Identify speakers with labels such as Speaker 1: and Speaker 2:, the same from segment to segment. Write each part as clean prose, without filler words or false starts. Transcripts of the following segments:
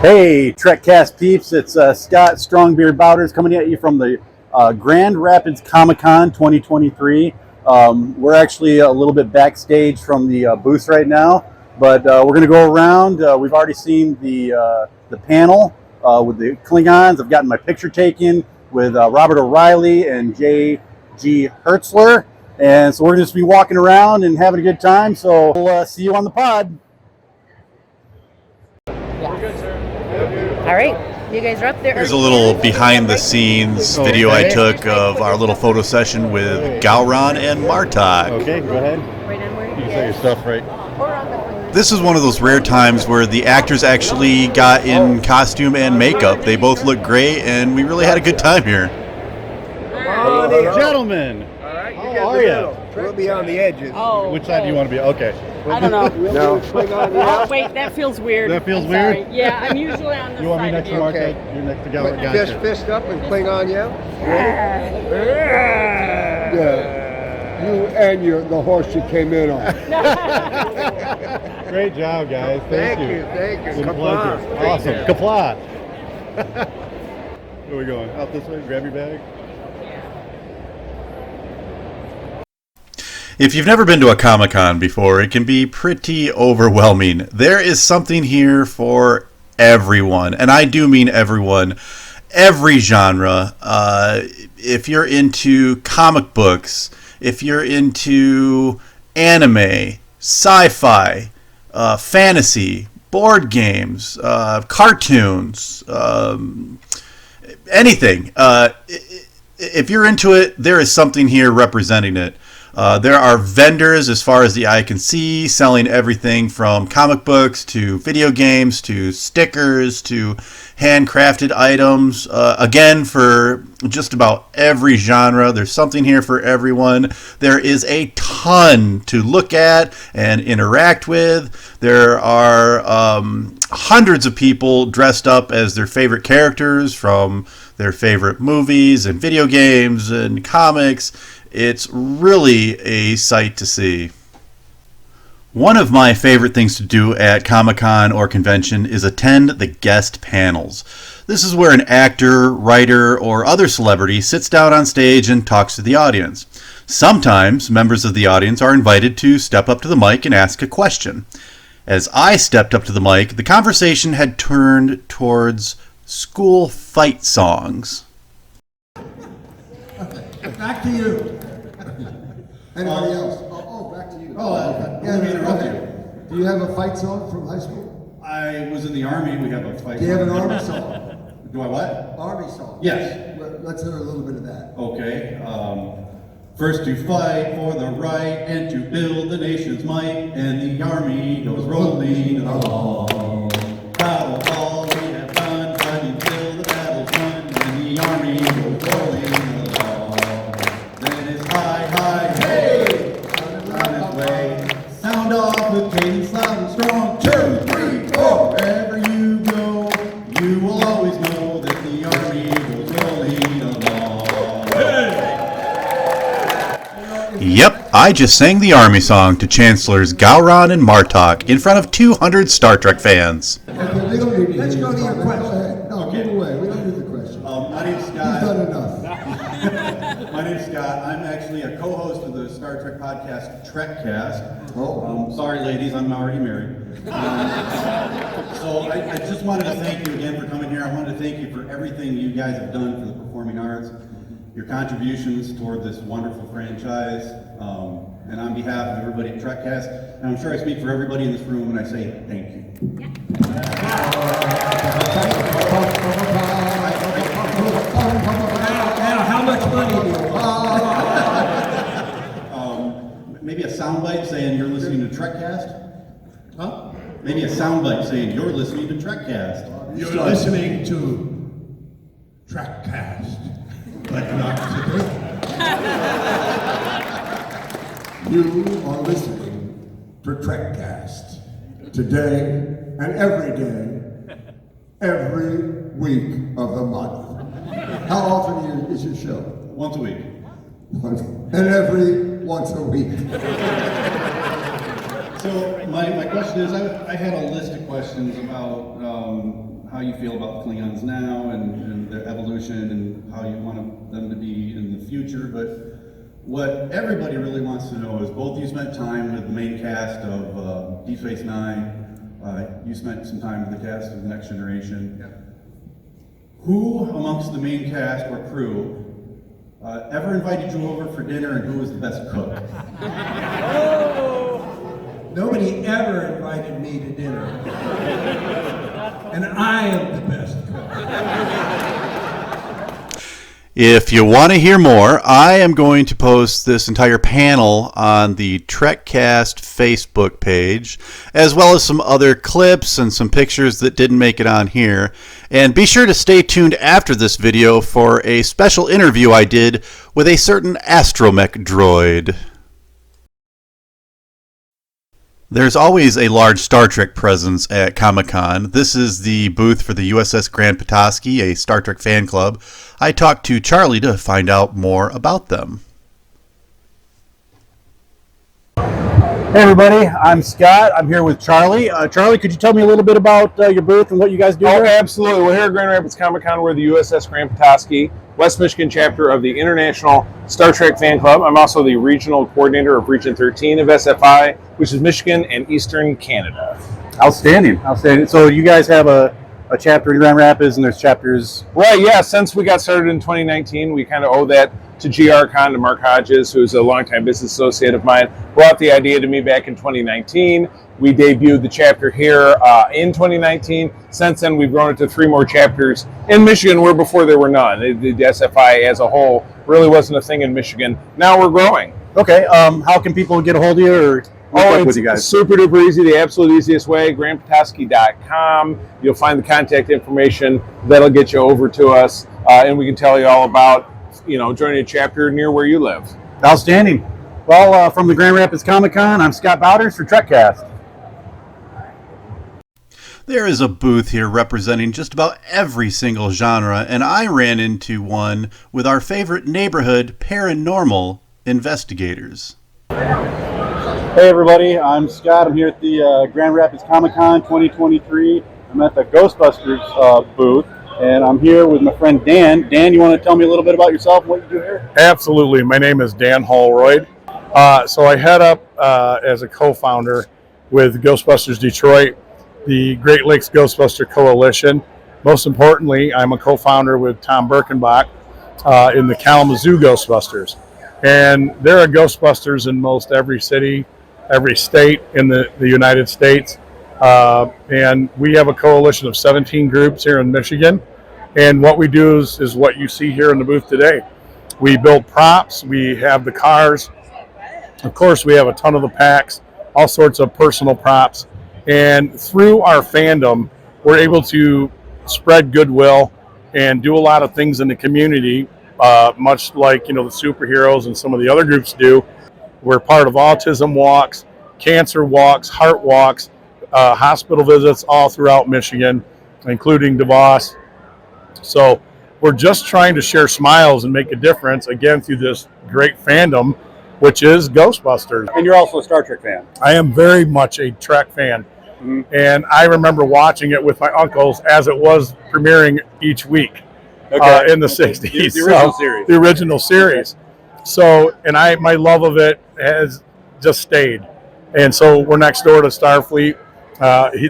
Speaker 1: Hey, TrekCast peeps, it's Scott Strongbeard Bowders coming at you from the Grand Rapids ComiCon 2023. We're actually a little bit backstage from the booth right now, but we're going to go around. We've already seen the panel with the Klingons. I've gotten my picture taken with Robert O'Reilly and J.G. Hertzler, and so we're going to just be walking around and having a good time. So we'll see you on the pod.
Speaker 2: All right, you guys are up there.
Speaker 3: Here's a little behind-the-scenes video I took of our little photo session with Gowron and Martok.
Speaker 1: Okay, go ahead.
Speaker 2: Right on where
Speaker 1: You can say your stuff right.
Speaker 2: or on the
Speaker 3: This is one of those rare times where the actors actually got in costume and makeup. They both look great, and we really had a good time here.
Speaker 1: Gentlemen,
Speaker 4: All right, you
Speaker 1: how
Speaker 4: get
Speaker 1: are
Speaker 4: the
Speaker 1: you?
Speaker 4: middle. We'll be on the edges.
Speaker 2: Oh,
Speaker 1: Which side do you want to be? Okay.
Speaker 2: I don't know.
Speaker 4: No. Swing on the
Speaker 2: Oh,
Speaker 4: out.
Speaker 2: wait, that feels weird.
Speaker 1: That feels
Speaker 2: I'm sorry.
Speaker 1: weird?
Speaker 2: Yeah, I'm usually on the
Speaker 1: You want me
Speaker 2: side
Speaker 1: next
Speaker 2: of
Speaker 1: to
Speaker 2: you.
Speaker 1: Mark?
Speaker 4: Okay.
Speaker 1: You're next to
Speaker 4: Put
Speaker 1: Gowron.
Speaker 4: fist,
Speaker 1: Gotcha.
Speaker 4: fist up and Klingon yell. Yeah. You and the horse you came in on.
Speaker 1: Great job, guys.
Speaker 4: Thank
Speaker 1: you.
Speaker 4: you. Thank you.
Speaker 1: It's been a
Speaker 4: Kapla.
Speaker 1: pleasure. Awesome. Kapla. Where are we going? Out this way? Grab your bag.
Speaker 3: If you've never been to a Comic-Con before, it can be pretty overwhelming. There is something here for everyone, and I do mean everyone, every genre. If you're into comic books, if you're into anime, sci-fi, fantasy, board games, cartoons, anything. If you're into it, there is something here representing it. There are vendors as far as the eye can see, selling everything from comic books to video games to stickers to handcrafted items. Again, for just about every genre, there's something here for everyone. There is a ton to look at and interact with. There are hundreds of people dressed up as their favorite characters from their favorite movies and video games and comics. It's really a sight to see. One of my favorite things to do at Comic-Con or convention is attend the guest panels. This is where an actor, writer, or other celebrity sits down on stage and talks to the audience. Sometimes members of the audience are invited to step up to the mic and ask a question. As I stepped up to the mic, the conversation had turned towards school fight songs.
Speaker 5: Back to you. Anybody else? Back to you. Let me interrupt you. Do you have a fight song from high school?
Speaker 1: I was in the Army. We have a fight.
Speaker 5: Do you have an army song?
Speaker 1: Do I what?
Speaker 5: Army song?
Speaker 1: Yes.
Speaker 5: Well, let's hear a little bit of that.
Speaker 1: Okay. First to fight for the right and to build the nation's might, and the Army goes rolling along. Battle all we have done, fighting till the battle's won, and the Army goes rolling along. Then it's hi, hi, hey! On its way. Sound off with cadence loud and strong. 2, 3, 4. Wherever you go, you will always know that the Army goes rolling along.
Speaker 3: Yep, I just sang the Army song to Chancellors Gowron and Martok in front of 200 Star Trek fans.
Speaker 5: Okay, we don't need Let's go to your question. Go ahead. No, give away. We don't need the question.
Speaker 1: My name's
Speaker 5: You've done
Speaker 1: Scott.
Speaker 5: enough.
Speaker 1: My name's Scott. I'm actually a co-host of the Star Trek podcast, TrekCast.
Speaker 5: Oh.
Speaker 1: Sorry, ladies, I'm already married. So I just wanted to thank you again for coming here. I wanted to thank you for everything you guys have done for the performing arts, your contributions toward this wonderful franchise. And on behalf of everybody at TrekCast, and I'm sure I speak for everybody in this room when I say thank you.
Speaker 5: How much money do you
Speaker 1: Maybe a soundbite saying you're listening to TrekCast? Huh? Maybe a soundbite saying you're listening to TrekCast.
Speaker 6: You're listening to TrekCast, but not today.
Speaker 5: You are listening to TrekCast today and every day, every week of the month. How often is your show?
Speaker 1: Once a week.
Speaker 5: And every once a week.
Speaker 1: So my question is, I had a list of questions about how you feel about the Klingons now and their evolution and how you want them to be in the future. But what everybody really wants to know is both you spent time with the main cast of Deep Space Nine. You spent some time with the cast of The Next Generation. Who amongst the main cast or crew ever invited you over for dinner, and who was the best cook?
Speaker 6: Nobody ever invited me to dinner. And I am the best cook.
Speaker 3: If you want to hear more, I am going to post this entire panel on the TrekCast Facebook page, as well as some other clips and some pictures that didn't make it on here. And be sure to stay tuned after this video for a special interview I did with a certain astromech droid. There's always a large Star Trek presence at ComiCon. This is the booth for the USS Grand Petoskey, a Star Trek fan club. I talked to Charlie to find out more about them. Hey everybody, I'm Scott. I'm here with Charlie. Charlie, could you tell me a little bit about your booth and what you guys do?
Speaker 7: Oh, absolutely. We're here at Grand Rapids Comic-Con. We're the USS Grand Petoskey, West Michigan chapter of the International Star Trek Fan Club. I'm also the regional coordinator of Region 13 of SFI, which is Michigan and Eastern Canada.
Speaker 3: Outstanding, outstanding. So you guys have a chapter in Grand Rapids, and there's chapters.
Speaker 7: Right, yeah. Since we got started in 2019, we kind of owe that to GRCon, to Mark Hodges, who's a longtime business associate of mine, brought the idea to me back in 2019. We debuted the chapter here in 2019. Since then, we've grown it to 3 more chapters in Michigan, where before there were none. The SFI as a whole really wasn't a thing in Michigan. Now we're growing.
Speaker 3: Okay, how can people get a hold of you or work with you guys?
Speaker 7: Super duper easy, the absolute easiest way, grandpetoskey.com. You'll find the contact information that'll get you over to us, and we can tell you all about, joining a chapter near where you live.
Speaker 3: Outstanding. Well, from the Grand Rapids Comic-Con, I'm Scott Bowders for TrekCast. There is a booth here representing just about every single genre, and I ran into one with our favorite neighborhood paranormal investigators. Hey everybody, I'm Scott. I'm here at the Grand Rapids Comic-Con 2023. I'm at the Ghostbusters booth, and I'm here with my friend Dan. Dan, you want to tell me a little bit about yourself and what you do here?
Speaker 8: Absolutely. My name is Dan Holroyd. So I head up as a co-founder with Ghostbusters Detroit, the Great Lakes Ghostbuster Coalition. Most importantly, I'm a co-founder with Tom Birkenbach in the Kalamazoo Ghostbusters. And there are Ghostbusters in most every city, every state in the United States. And we have a coalition of 17 groups here in Michigan. And what we do is what you see here in the booth today. We build props, we have the cars. Of course, we have a ton of the packs, all sorts of personal props. And through our fandom, we're able to spread goodwill and do a lot of things in the community, much like, the superheroes and some of the other groups do. We're part of autism walks, cancer walks, heart walks, hospital visits all throughout Michigan, including DeVos. So we're just trying to share smiles and make a difference, again, through this great fandom, which is Ghostbusters.
Speaker 3: And you're also a Star Trek fan.
Speaker 8: I am very much a Trek fan. Mm-hmm. And I remember watching it with my uncles as it was premiering each week in the 60s.
Speaker 3: The original series.
Speaker 8: The original series. Okay. So, and my love of it has just stayed. And so we're next door to Starfleet.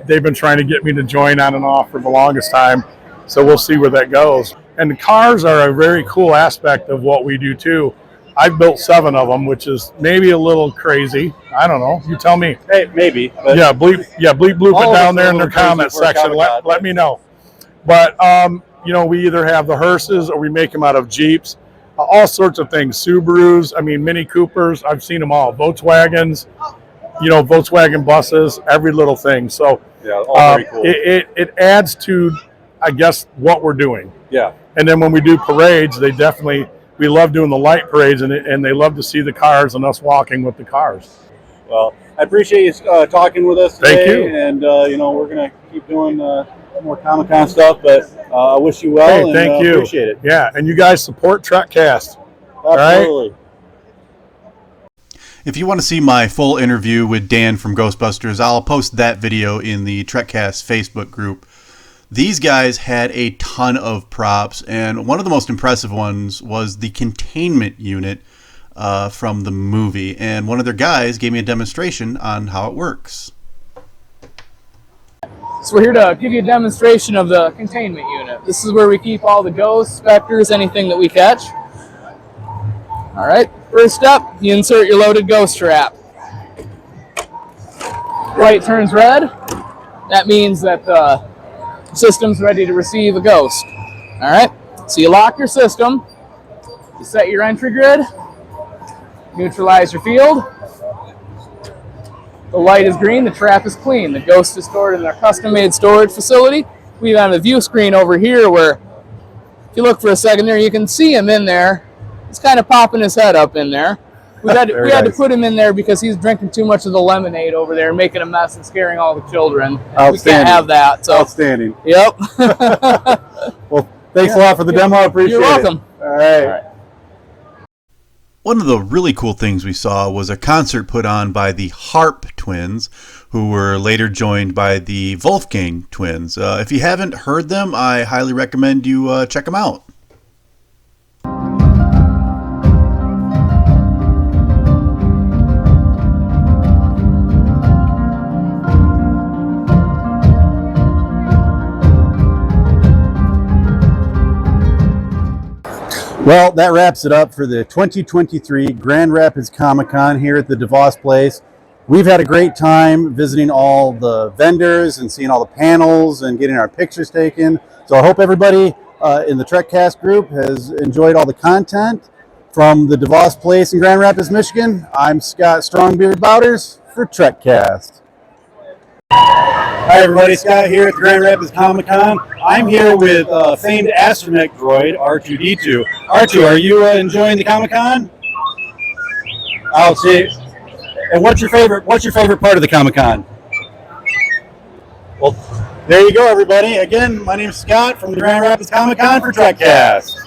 Speaker 8: They've been trying to get me to join on and off for the longest time. So we'll see where that goes. And the cars are a very cool aspect of what we do too. I've built 7 of them, which is maybe a little crazy. I don't know. You tell me.
Speaker 3: Hey, maybe.
Speaker 8: Yeah, bleep it down there in the comment section. Let me know. But, we either have the hearses or we make them out of Jeeps. All sorts of things. Subarus, Mini Coopers. I've seen them all. Volkswagens, Volkswagen buses, every little thing. So
Speaker 3: yeah, all very cool.
Speaker 8: It adds to, I guess, what we're doing.
Speaker 3: Yeah.
Speaker 8: And then when we do parades, we love doing the light parades, and they love to see the cars and us walking with the cars.
Speaker 3: Well, I appreciate you talking with us today.
Speaker 8: Thank you.
Speaker 3: And, we're going to keep doing more Comic-Con stuff, but I wish you well.
Speaker 8: Hey, thank you.
Speaker 3: Appreciate it.
Speaker 8: Yeah, and you guys support TrekCast.
Speaker 3: Absolutely.
Speaker 8: Right?
Speaker 3: If you want to see my full interview with Dan from Ghostbusters, I'll post that video in the TrekCast Facebook group. These guys had a ton of props, and one of the most impressive ones was the containment unit from the movie. And one of their guys gave me a demonstration on how it works.
Speaker 9: So we're here to give you a demonstration of the containment unit. This is where we keep all the ghosts, specters, anything that we catch. All right, first up, you insert your loaded ghost trap. Light turns red. That means that the system's ready to receive a ghost. All right, so you lock your system, you set your entry grid, neutralize your field. The light is green, the trap is clean. The ghost is stored in our custom-made storage facility. We have a view screen over here where, if you look for a second there, you can see him in there. He's kind of popping his head up in there. We had to put him in there because he's drinking too much of the lemonade over there, making a mess and scaring all the children. We can't have that. So.
Speaker 8: Outstanding.
Speaker 9: Yep.
Speaker 8: Well, thanks a lot for the demo. I appreciate it.
Speaker 9: You're welcome.
Speaker 8: All right.
Speaker 3: One of the really cool things we saw was a concert put on by the Harp Twins, who were later joined by the Volfgang Twins. If you haven't heard them, I highly recommend you check them out.
Speaker 8: Well, that wraps it up for the 2023 Grand Rapids ComiCon here at the DeVos Place. We've had a great time visiting all the vendors and seeing all the panels and getting our pictures taken. So I hope everybody in the TrekCast group has enjoyed all the content. From the DeVos Place in Grand Rapids, Michigan, I'm Scott Strongbeard Bouders for TrekCast. Hi everybody, Scott here at the Grand Rapids Comic-Con. I'm here with famed astromech droid R2-D2. R2, are you enjoying the Comic-Con? I'll see. And what's your favorite part of the Comic-Con? Well, there you go everybody. Again, my name's Scott from the Grand Rapids Comic-Con for TrekCast.